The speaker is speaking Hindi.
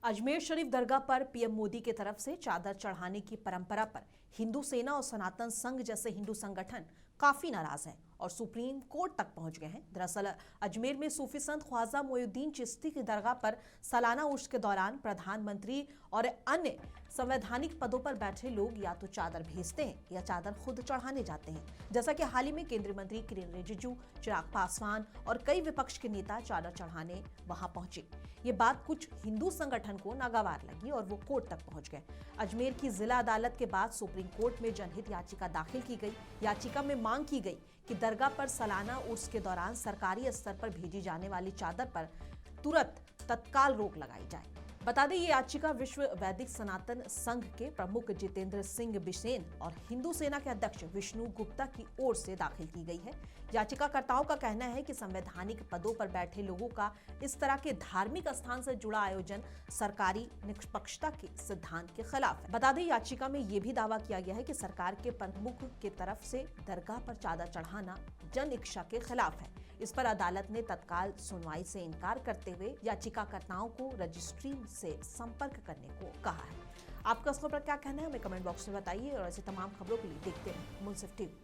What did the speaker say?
अजमेर शरीफ दरगाह पर पीएम मोदी की तरफ से चादर चढ़ाने की परंपरा पर हिंदू सेना और सनातन संघ जैसे हिंदू संगठन काफी नाराज हैं और सुप्रीम कोर्ट तक पहुंच गए हैं। दरअसल अजमेर में सूफी संत ख्वाजा मोइनुद्दीन चिश्ती की दरगाह पर सालाना उर्स के दौरान प्रधानमंत्री और अन्य संवैधानिक पदों पर बैठे लोग या तो चादर भेजते हैं या चादर खुद चढ़ाने जाते हैं। जैसा कि हाल ही में केंद्रीय मंत्री किरेन रिजिजू, चिराग पासवान और कई विपक्ष के नेता चादर चढ़ाने वहां पहुंचे। ये बात कुछ हिंदू संगठन को नागवार लगी और वो कोर्ट तक पहुंच गए। अजमेर की जिला अदालत के बाद सुप्रीम कोर्ट में जनहित याचिका दाखिल की गई। याचिका में मांग की गई कि दरगाह पर सालाना उर्स के दौरान सरकारी स्तर पर भेजी जाने वाली चादर पर तुरंत तत्काल रोक लगाई जाए। बता दें, ये याचिका विश्व वैदिक सनातन संघ के प्रमुख जितेंद्र सिंह बिसेन और हिंदू सेना के अध्यक्ष विष्णु गुप्ता की ओर से दाखिल की गई है। याचिकाकर्ताओं का कहना है कि संवैधानिक पदों पर बैठे लोगों का इस तरह के धार्मिक स्थान से जुड़ा आयोजन सरकारी निष्पक्षता के सिद्धांत के खिलाफ है। बता दें, याचिका में यह भी दावा किया गया है कि सरकार के प्रमुख की तरफ से दरगाह पर चादर चढ़ाना जन इच्छा के खिलाफ है। इस पर अदालत ने तत्काल सुनवाई से इनकार करते हुए याचिकाकर्ताओं को रजिस्ट्री से संपर्क करने को कहा है। आपका इस खबर पर क्या कहना है, हमें कमेंट बॉक्स में बताइए और ऐसी तमाम खबरों के लिए देखते रहें मुंसिफ टीवी।